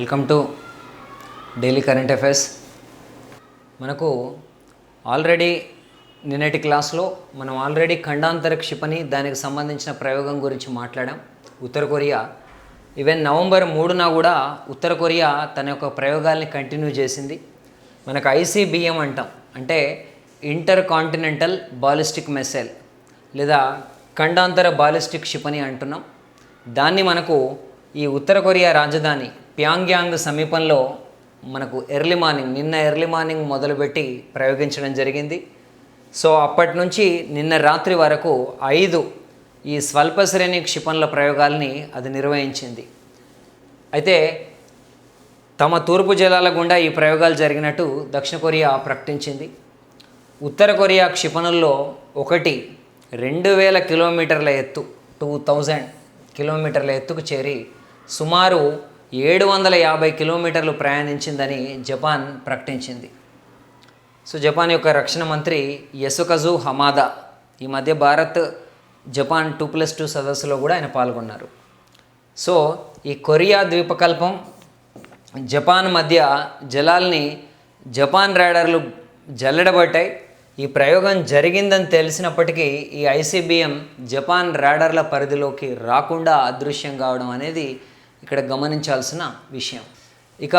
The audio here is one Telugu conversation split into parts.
Welcome to daily current affairs. మనకు ఆల్రెడీ నిన్నటి క్లాస్లో మనం ఖండాంతర క్షిపణి దానికి సంబంధించిన ప్రయోగం గురించి మాట్లాడాం. ఉత్తర కొరియా ఈవెన్ నవంబర్ 3న కూడా ఉత్తర కొరియా తన యొక్క ప్రయోగాల్ని కంటిన్యూ చేసింది. మనకు ICBM అంటాం, అంటే ఇంటర్ కాంటినెంటల్ బాలిస్టిక్ మిసైల్ లేదా ఖండాంతర బాలిస్టిక్ క్షిపణి అంటున్నాం. దాన్ని మనకు ఈ ఉత్తర కొరియా రాజధాని ప్యాంగ్యాంగ్ సమీపంలో మనకు నిన్న ఎర్లీ మార్నింగ్ మొదలుపెట్టి ప్రయోగించడం జరిగింది. సో అప్పటి నుంచి నిన్న రాత్రి వరకు 5 ఈ స్వల్ప శ్రేణి క్షిపణుల ప్రయోగాల్ని అది నిర్వహించింది. అయితే తమ తూర్పు జలాల గుండా ఈ ప్రయోగాలు జరిగినట్టు దక్షిణ కొరియా ప్రకటించింది. ఉత్తర కొరియా క్షిపణుల్లో ఒకటి 2000 కిలోమీటర్ల ఎత్తు 2000 కిలోమీటర్ల ఎత్తుకు చేరి సుమారు 750 కిలోమీటర్లు ప్రయాణించిందని జపాన్ ప్రకటించింది. సో జపాన్ యొక్క రక్షణ మంత్రి యసుకజు హమాదా ఈ మధ్య భారత్ జపాన్ 2+2 సదస్సులో కూడా ఆయన పాల్గొన్నారు. సో ఈ కొరియా ద్వీపకల్పం జపాన్ మధ్య జలాల్ని జపాన్ రైడర్లు జల్లెడబట్టాయి. ఈ ప్రయోగం జరిగిందని తెలిసినప్పటికీ ఈ ICBM జపాన్ రాడార్ల పరిధిలోకి రాకుండా అదృశ్యం కావడం అనేది ఇక్కడ గమనించాల్సిన విషయం. ఇక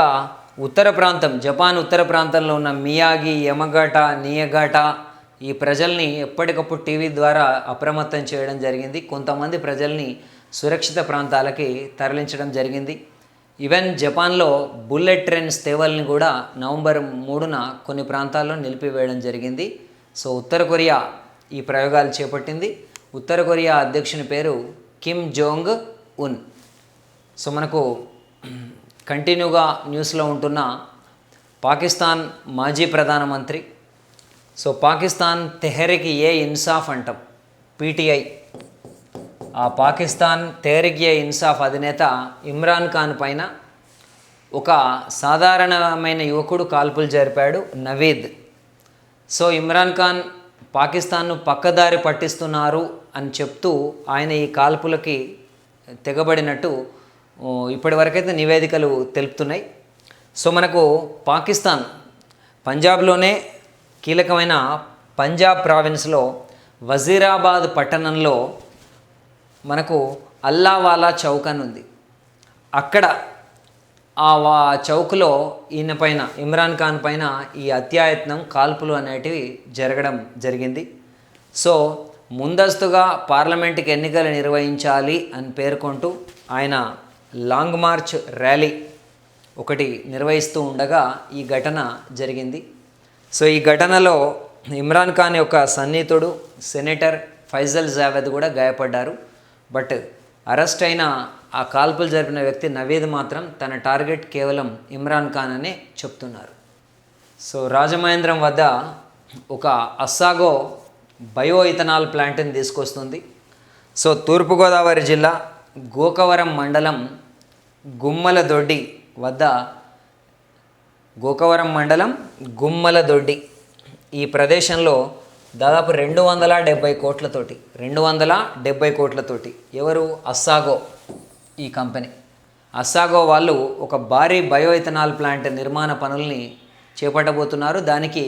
ఉత్తర ప్రాంతం, జపాన్ ఉత్తర ప్రాంతంలో ఉన్న మియాగి, యమగాటా, నియగాటా ఈ ప్రజల్ని ఎప్పటికప్పుడు టీవీ ద్వారా అప్రమత్తం చేయడం జరిగింది. కొంతమంది ప్రజల్ని సురక్షిత ప్రాంతాలకి తరలించడం జరిగింది. ఈవెన్ జపాన్లో బుల్లెట్ ట్రైన్ సేవల్ని కూడా నవంబర్ 3న కొన్ని ప్రాంతాల్లో నిలిపివేయడం జరిగింది. సో ఉత్తర కొరియా ఈ ప్రయోగాలు చేపట్టింది. ఉత్తర కొరియా అధ్యక్షుని పేరు కిమ్ జోంగ్ ఉన్. సో మనకు కంటిన్యూగా న్యూస్లో ఉంటున్న పాకిస్తాన్ మాజీ ప్రధానమంత్రి, సో పాకిస్తాన్ తెహ్రీక్ ఏ ఇన్సాఫ్ అంటాం, PTI, ఆ పాకిస్తాన్ తెహ్రీక్ ఏ ఇన్సాఫ్ అధినేత ఇమ్రాన్ ఖాన్ పైన ఒక సాధారణమైన యువకుడు కాల్పులు జరిపాడు, నవీద్. సో ఇమ్రాన్ ఖాన్ పాకిస్తాన్ను పక్కదారి పట్టిస్తున్నారు అని చెప్తూ ఆయన ఈ కాల్పులకి తెగబడినట్టు ఇప్పటివరకైతే నివేదికలు తెలుపుతున్నాయి. సో మనకు పాకిస్తాన్ పంజాబ్లోనే కీలకమైన పంజాబ్ ప్రావిన్స్లో వజీరాబాద్ పట్టణంలో మనకు అల్లావాలా చౌక్ అని ఉంది. అక్కడ ఆ చౌక్లో ఈయన పైన, ఇమ్రాన్ ఖాన్ పైన ఈ అత్యాయత్నం, కాల్పులు అనేటివి జరగడం జరిగింది. సో ముందస్తుగా పార్లమెంటుకి ఎన్నికలు నిర్వహించాలి అని పేర్కొంటూ ఆయన లాంగ్ మార్చ్ ర్యాలీ ఒకటి నిర్వహిస్తూ ఉండగా ఈ ఘటన జరిగింది. సో ఈ ఘటనలో ఇమ్రాన్ ఖాన్ యొక్క సన్నిహితుడు సెనేటర్ ఫైజల్ జావేద్ కూడా గాయపడ్డారు. బట్ అరెస్ట్ అయిన ఆ కాల్పులు జరిపిన వ్యక్తి నవీద్ మాత్రం తన టార్గెట్ కేవలం ఇమ్రాన్ ఖాన్ అనే చెప్తున్నారు. సో రాజమహేంద్రం వద్ద ఒక అస్సాగో బయో ఇథనాల్ ప్లాంట్ని తీసుకొస్తుంది. సో తూర్పుగోదావరి జిల్లా గోకవరం మండలం గుమ్మలదొడ్డి వద్ద, గోకవరం మండలం గుమ్మలదొడ్డి ఈ ప్రదేశంలో దాదాపు 270 కోట్లతోటి ఎవరు, అస్సాగో ఈ కంపెనీ, అస్సాగో వాళ్ళు ఒక భారీ బయో ఇథనాల్ ప్లాంట్ నిర్మాణ పనుల్ని చేపట్టబోతున్నారు. దానికి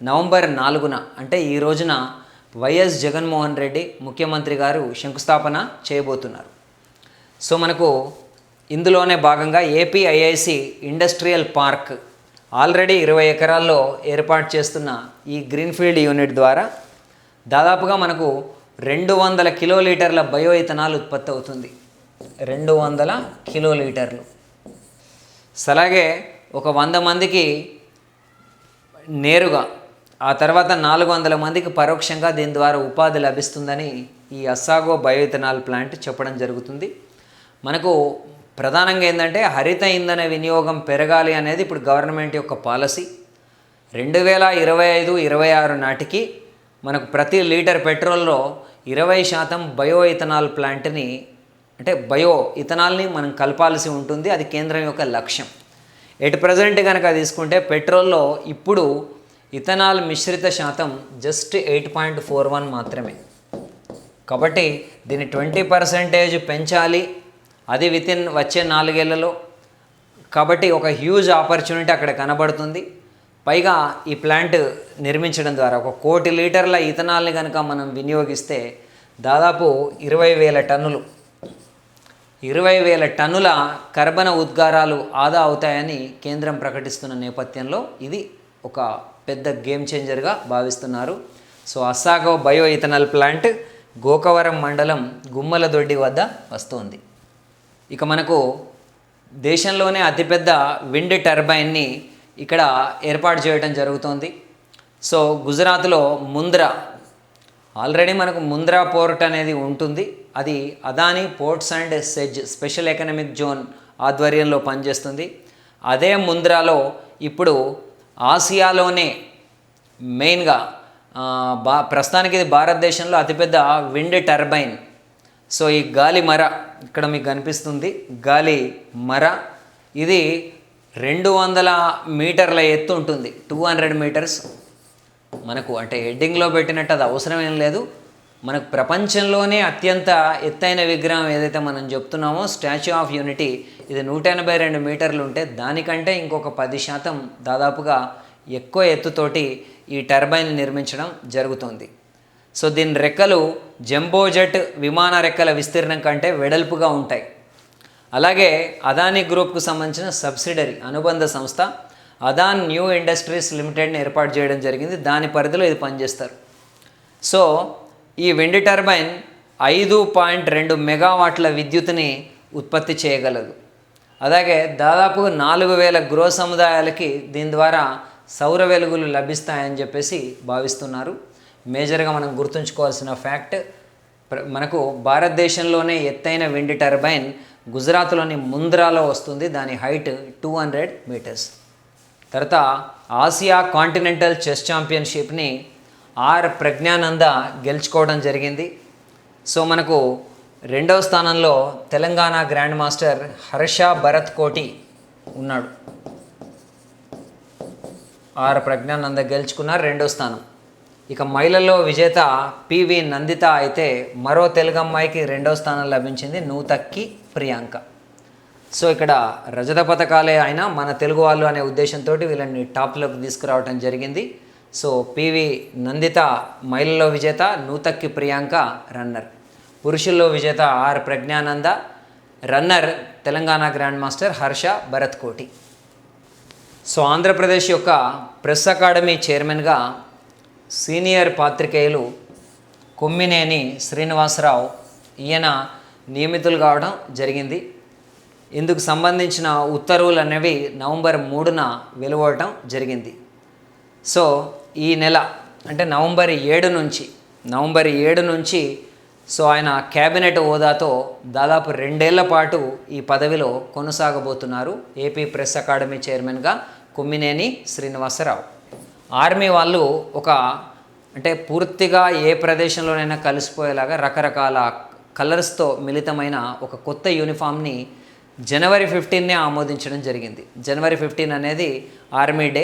నవంబర్ 4న అంటే ఈ రోజున వైఎస్ జగన్మోహన్ రెడ్డి ముఖ్యమంత్రి గారు శంకుస్థాపన చేయబోతున్నారు. సో మనకు ఇందులోనే భాగంగా APIIC ఇండస్ట్రియల్ పార్క్ ఆల్రెడీ 20 ఎకరాల్లో ఏర్పాటు చేస్తున్న ఈ గ్రీన్ఫీల్డ్ యూనిట్ ద్వారా దాదాపుగా మనకు 200 కిలోలీటర్ల బయో ఇథనాల్ ఉత్పత్తి అవుతుంది. 200 కిలోలీటర్లు. అలాగే ఒక 100 మందికి నేరుగా, ఆ తర్వాత 400 మందికి పరోక్షంగా దీని ద్వారా ఉపాధి లభిస్తుందని ఈ అస్సాగో బయో ఇథనాల్ ప్లాంట్ చెప్పడం జరుగుతుంది. మనకు ప్రధానంగా ఏంటంటే హరిత ఇంధన వినియోగం పెరగాలి అనేది ఇప్పుడు గవర్నమెంట్ యొక్క పాలసీ. 2025-26 నాటికి మనకు ప్రతి లీటర్ పెట్రోల్లో 20% బయో ఇథనాల్ ప్లాంట్ని, అంటే బయో ఇథనాల్ని మనం కలపాల్సి ఉంటుంది. అది కేంద్రం యొక్క లక్ష్యం. ఎట్ ప్రజెంట్ కనుక తీసుకుంటే పెట్రోల్లో ఇప్పుడు ఇథనాల్ మిశ్రిత శాతం జస్ట్ 8.41 మాత్రమే. కాబట్టి దీన్ని 20% పెంచాలి. అది వచ్చే 4 ఏళ్లలో కాబట్టి ఒక హ్యూజ్ ఆపర్చునిటీ అక్కడ కనబడుతుంది. పైగా ఈ ప్లాంట్ నిర్మించడం ద్వారా 1 కోటి లీటర్ల ఇథనాల్ని కనుక మనం వినియోగిస్తే దాదాపు 20,000 టన్నులు 20,000 టన్నుల కర్బన ఉద్గారాలు ఆదా అవుతాయని కేంద్రం ప్రకటిస్తున్న నేపథ్యంలో ఇది ఒక పెద్ద గేమ్ చేంజర్గా భావిస్తున్నారు. So Assago bio ethanol plant Gokavaram mandal Gummaladoddi వద్ద వస్తుంది. ఇక మనకు దేశంలోనే అతిపెద్ద విండ్ టర్బైన్ని ఇక్కడ ఏర్పాటు చేయడం జరుగుతోంది. సో గుజరాత్లో ముంద్రా, ఆల్రెడీ మనకు ముంద్రా పోర్ట్ అనేది ఉంటుంది. అది Adani ports and SEZ special economic zone ఆధ్వర్యంలో పనిచేస్తుంది. అదే ముంద్రాలో ఇప్పుడు ఆసియాలోనే మెయిన్గా ప్రస్తుతానికి ఇది భారతదేశంలో అతిపెద్ద విండ్ టర్బైన్. సో ఈ గాలి మర ఇక్కడ మీకు కనిపిస్తుంది, గాలి మర ఇది 200 మీటర్ల ఎత్తు ఉంటుంది, 200 మీటర్స్. మనకు అంటే హెడ్డింగ్లో పెట్టినట్టు అది అవసరం ఏం లేదు. మనకు ప్రపంచంలోనే అత్యంత ఎత్తైన విగ్రహం ఏదైతే మనం చెప్తున్నామో స్టాచ్యూ ఆఫ్ యూనిటీ, ఇది 182 మీటర్లు ఉంటే దానికంటే ఇంకొక 10% దాదాపుగా ఎక్కువ ఎత్తుతోటి ఈ టర్బైన్ నిర్మించడం జరుగుతుంది. సో దీని రెక్కలు జంబోజెట్ విమాన రెక్కల విస్తీర్ణం కంటే వెడల్పుగా ఉంటాయి. అలాగే అదానీ గ్రూప్కు సంబంధించిన సబ్సిడరీ అనుబంధ సంస్థ అదాన్ న్యూ ఇండస్ట్రీస్ లిమిటెడ్ని ఏర్పాటు చేయడం జరిగింది. దాని పరిధిలో ఇది పనిచేస్తారు. సో ఈ విండ్ టర్బైన్ 5.2 మెగావాట్ల విద్యుత్తుని ఉత్పత్తి చేయగలదు. అలాగే దాదాపు 4,000 గృహ సముదాయాలకి దీని ద్వారా సౌర వెలుగులు లభిస్తాయని చెప్పేసి భావిస్తున్నారు. మేజర్గా మనం గుర్తుంచుకోవాల్సిన ఫ్యాక్ట్, మనకు భారతదేశంలోనే ఎత్తైన విండ్ టర్బైన్ గుజరాత్లోని ముంద్రాలో వస్తుంది. దాని హైట్ 200 మీటర్స్. తర్వాత ఆసియా కాంటినెంటల్ చెస్ ఛాంపియన్షిప్ని ప్రజ్ఞానంద గెలుచుకోవడం జరిగింది. సో మనకు 2వ స్థానంలో తెలంగాణ గ్రాండ్ మాస్టర్ హర్ష భరత్ కోటి ఉన్నాడు. ప్రజ్ఞానంద గెలుచుకున్నారు 2వ స్థానం. ఇక మహిళల్లో విజేత పివి నందిత అయితే మరో తెలుగు అమ్మాయికి 2వ స్థానం లభించింది, నూతక్కి ప్రియాంక. సో ఇక్కడ రజత పథకాలే అయినా మన తెలుగు వాళ్ళు అనే ఉద్దేశంతో వీళ్ళని టాప్లోకి తీసుకురావడం జరిగింది. సో పివి నందిత మహిళల్లో విజేత, నూతక్కి ప్రియాంక రన్నర్. పురుషుల్లో విజేత Praggnanandhaa, runner Telangana grand master Harsha Bharat కోటి. సో ఆంధ్రప్రదేశ్ యొక్క ప్రెస్ అకాడమీ చైర్మన్గా సీనియర్ పాత్రికేయులు కొమ్మినేని శ్రీనివాసరావు ఈయన నియమితులు కావడం జరిగింది. ఇందుకు సంబంధించిన ఉత్తర్వులు అనేవి నవంబర్ 3న వెలువడటం జరిగింది. సో ఈ నెల అంటే నవంబర్ 7 నుంచి సో ఆయన క్యాబినెట్ హోదాతో దాదాపు 2 ఏళ్ల పాటు ఈ పదవిలో కొనసాగబోతున్నారు ఏపీ ప్రెస్ అకాడమీ చైర్మన్గా కొమ్మినేని శ్రీనివాసరావు. ఆర్మీ వాళ్ళు అంటే పూర్తిగా ఏ ప్రదేశంలోనైనా కలిసిపోయేలాగా రకరకాల కలర్స్తో మిళితమైన ఒక కొత్త యూనిఫామ్ని జనవరి 15నే ఆమోదించడం జరిగింది. జనవరి 15 అనేది ఆర్మీ డే.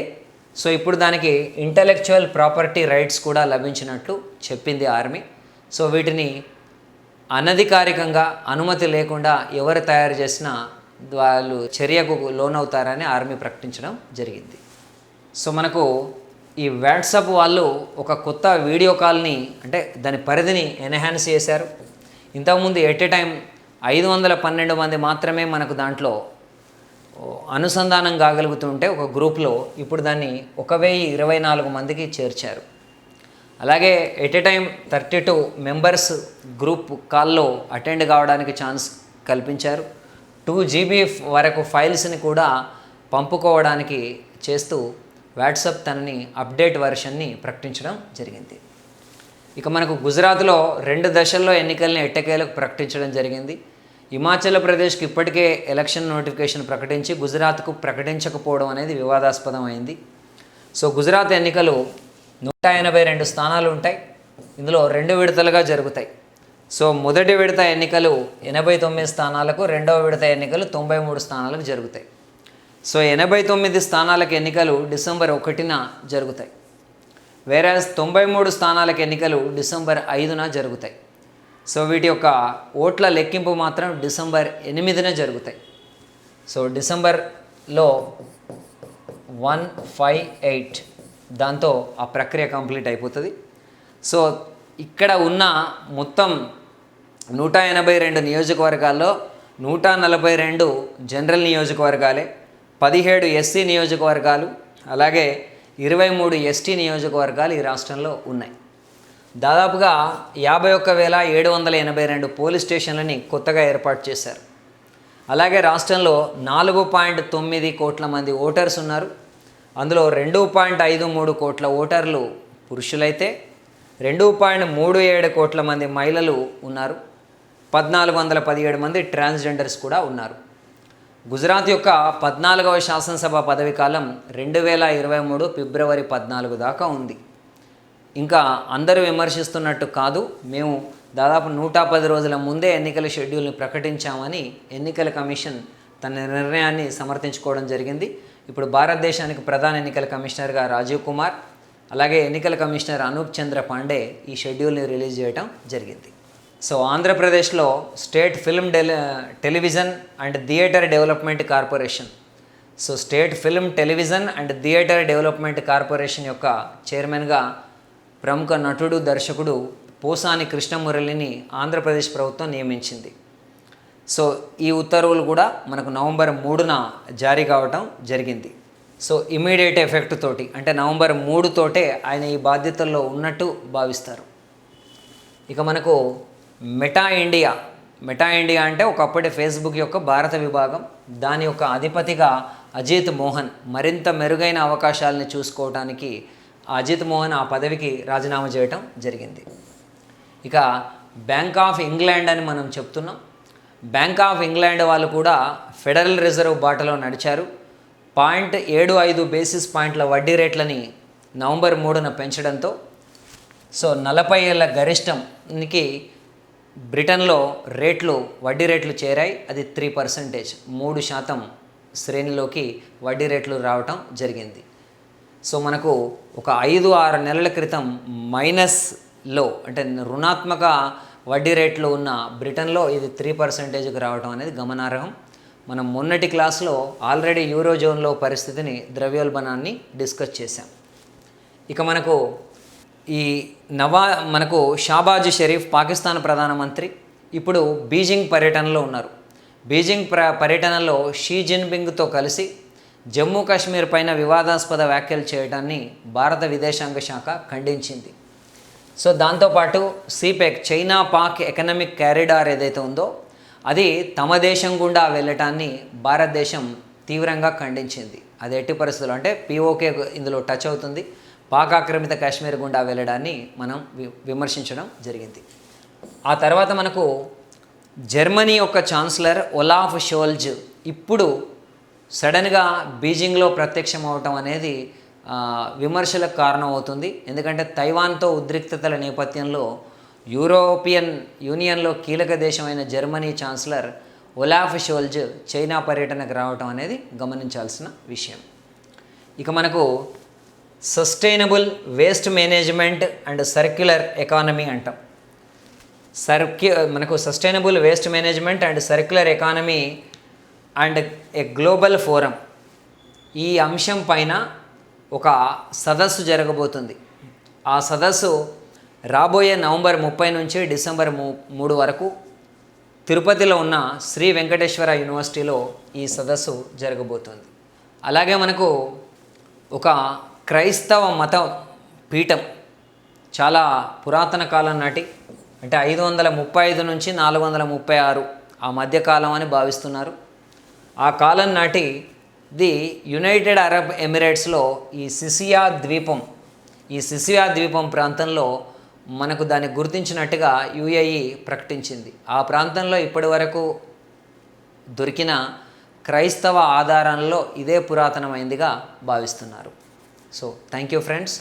సో ఇప్పుడు దానికి ఇంటలెక్చువల్ ప్రాపర్టీ రైట్స్ కూడా లభించినట్లు చెప్పింది ఆర్మీ. సో వీటిని అనధికారికంగా అనుమతి లేకుండా ఎవరు తయారు చేసినా వాళ్ళు చర్యకు లోనవుతారని ఆర్మీ ప్రకటించడం జరిగింది. సో మనకు ఈ వాట్సాప్ వాళ్ళు ఒక కొత్త వీడియో కాల్ని అంటే దాని పరిధిని ఎన్హాన్స్ చేశారు. ఇంతకుముందు ఎట్ ఏ టైం 512 మంది మాత్రమే మనకు దాంట్లో అనుసంధానం కాగలుగుతుంటే ఒక గ్రూప్లో ఇప్పుడు దాన్ని 1024 మందికి చేర్చారు. అలాగే at a time 32 members group కాల్లో అటెండ్ కావడానికి ఛాన్స్ కల్పించారు. 2 GB వరకు ఫైల్స్ని కూడా పంపుకోవడానికి చేస్తూ వాట్సాప్ తనని అప్డేట్ వెర్షన్ని ప్రకటించడం జరిగింది. ఇక మనకు గుజరాత్లో 2 దశల్లో ఎన్నికల్ని ఎట్టకేలకు ప్రకటించడం జరిగింది. హిమాచల్ ప్రదేశ్కి ఇప్పటికే ఎలక్షన్ నోటిఫికేషన్ ప్రకటించి గుజరాత్కు ప్రకటించకపోవడం అనేది వివాదాస్పదం అయింది. సో గుజరాత్ ఎన్నికలు 182 స్థానాలు ఉంటాయి. ఇందులో 2 విడతలుగా జరుగుతాయి. సో మొదటి విడత ఎన్నికలు 89 స్థానాలకు, రెండవ విడత ఎన్నికలు 93 స్థానాలకు జరుగుతాయి. సో 89 స్థానాలకు ఎన్నికలు డిసెంబర్ 1న జరుగుతాయి. వేరాజ్ 93 స్థానాలకు ఎన్నికలు డిసెంబర్ 5న జరుగుతాయి. సో వీటి యొక్క ఓట్ల లెక్కింపు మాత్రం డిసెంబర్ 8న జరుగుతాయి. సో డిసెంబర్ లో 158 దాంతో ఆ ప్రక్రియ కంప్లీట్ అయిపోతుంది. సో ఇక్కడ ఉన్న మొత్తం 182 నియోజకవర్గాల్లో 142 జనరల్ నియోజకవర్గాలే, 17 ఎస్సీ నియోజకవర్గాలు, అలాగే 23 ఎస్టీ నియోజకవర్గాలు ఈ రాష్ట్రంలో ఉన్నాయి. దాదాపుగా 51,782 పోలీస్ స్టేషన్లని కొత్తగా ఏర్పాటు చేశారు. అలాగే రాష్ట్రంలో 4.9 కోట్ల మంది ఓటర్స్ ఉన్నారు. అందులో 2.53 కోట్ల ఓటర్లు పురుషులైతే 2.37 కోట్ల మంది మహిళలు ఉన్నారు. 1,417 మంది ట్రాన్స్జెండర్స్ కూడా ఉన్నారు. గుజరాత్ యొక్క 14వ శాసనసభ పదవి కాలం 2023 ఫిబ్రవరి 14 దాకా ఉంది. ఇంకా అందరూ విమర్శిస్తున్నట్టు కాదు, మేము దాదాపు 110 రోజుల ముందే ఎన్నికల షెడ్యూల్ని ప్రకటించామని ఎన్నికల కమిషన్ తన నిర్ణయాన్ని సమర్థించుకోవడం జరిగింది. ఇప్పుడు భారతదేశానికి ప్రధాన ఎన్నికల కమిషనర్గా రాజీవ్ కుమార్, అలాగే ఎన్నికల కమిషనర్ అనూప్ చంద్ర పాండే ఈ షెడ్యూల్ని రిలీజ్ చేయడం జరిగింది. సో ఆంధ్రప్రదేశ్లో state film television and theatre development corporation, so state film television and theatre development corporation యొక్క చైర్మన్గా ప్రముఖ నటుడు దర్శకుడు పోసాని కృష్ణమురళిని ఆంధ్రప్రదేశ్ ప్రభుత్వం నియమించింది. సో ఈ ఉత్తర్వులు కూడా మనకు నవంబర్ 3న జారీ కావటం జరిగింది. సో ఇమీడియట్ ఎఫెక్ట్ తోటి, అంటే నవంబర్ 3 తోటే ఆయన ఈ బాధ్యతల్లో ఉన్నట్టు భావిస్తారు. ఇక మనకు మెటా ఇండియా అంటే ఒకప్పటి ఫేస్బుక్ యొక్క భారత విభాగం, దాని యొక్క అధిపతిగా అజిత్ మోహన్ మరింత మెరుగైన అవకాశాలని చూసుకోవడానికి అజిత్ మోహన్ ఆ పదవికి రాజీనామా చేయటం జరిగింది. ఇక బ్యాంక్ ఆఫ్ ఇంగ్లాండ్ అని మనం చెప్తున్నాం. బ్యాంక్ ఆఫ్ ఇంగ్లాండ్ వాళ్ళు కూడా ఫెడరల్ రిజర్వ్ బాటలో నడిచారు. 0.75 బేసిస్ పాయింట్ల వడ్డీ రేట్లని నవంబర్ 3న పెంచడంతో సో 40 ఏళ్ల గరిష్టంకి బ్రిటన్లో వడ్డీ రేట్లు చేరాయి. అది 3%, 3% శ్రేణిలోకి వడ్డీ రేట్లు రావటం జరిగింది. సో మనకు ఒక 5-6 నెలల క్రితం మైనస్లో, అంటే రుణాత్మక వడ్డీ రేట్లు ఉన్న బ్రిటన్లో ఇది 3%కి రావటం అనేది గమనార్హం. మనం మొన్నటి క్లాస్లో ఆల్రెడీ యూరోజోన్లో పరిస్థితిని, ద్రవ్యోల్బణాన్ని డిస్కస్ చేశాం. ఇక మనకు మనకు షాబాజ్ షరీఫ్ పాకిస్తాన్ ప్రధానమంత్రి ఇప్పుడు బీజింగ్ పర్యటనలో ఉన్నారు. బీజింగ్ పర్యటనలో షీ జిన్పింగ్తో కలిసి జమ్మూ కాశ్మీర్ పైన వివాదాస్పద వ్యాఖ్యలు చేయడాన్ని భారత విదేశాంగ శాఖ ఖండించింది. సో దాంతోపాటు సిపెక్, చైనా పాక్ ఎకనామిక్ కారిడార్ ఏదైతే ఉందో అది తమ దేశం గుండా వెళ్ళటాన్ని భారతదేశం తీవ్రంగా ఖండించింది. అది ఎట్టి పరిస్థితుల్లో, అంటే పిఓకే ఇందులో టచ్ అవుతుంది, పాక్ ఆక్రమిత కాశ్మీర్ గుండా వెళ్ళడాన్ని మనం విమర్శించడం జరిగింది. ఆ తర్వాత మనకు జర్మనీ యొక్క ఛాన్సలర్ ఒలాఫ్ షోల్జ్ ఇప్పుడు సడన్గా బీజింగ్లో ప్రత్యక్షం అవటం అనేది విమర్శలకు కారణం అవుతుంది. ఎందుకంటే తైవాన్తో ఉద్రిక్తతల నేపథ్యంలో యూరోపియన్ యూనియన్లో కీలక దేశమైన Germany chancellor Olaf Scholz China పర్యటనకు రావటం అనేది గమనించాల్సిన విషయం. ఇక మనకు sustainable waste management and circular economy అంటాం. మనకు sustainable waste management and circular economy and a global forum, ఈ అంశం పైన ఒక సదస్సు జరగబోతుంది. ఆ సదస్సు రాబోయే నవంబర్ 30 నుంచి డిసెంబర్ 3 వరకు తిరుపతిలో ఉన్న శ్రీ వెంకటేశ్వర యూనివర్సిటీలో ఈ సదస్సు జరగబోతుంది. అలాగే మనకు ఒక క్రైస్తవ మత పీఠం చాలా పురాతన కాలం నాటి, అంటే 535 నుంచి 436 ఆ మధ్యకాలం అని భావిస్తున్నారు. ఆ కాలం నాటి యునైటెడ్ అరబ్ ఎమిరేట్స్లో ఈ సిసియా ద్వీపం ప్రాంతంలో మనకు దాన్ని గుర్తించినట్టుగా యుఏఈ ప్రకటించింది. ఆ ప్రాంతంలో ఇప్పటి వరకు దొరికిన క్రైస్తవ ఆధారాల్లో ఇదే పురాతనమైందిగా భావిస్తున్నారు. So thank you friends.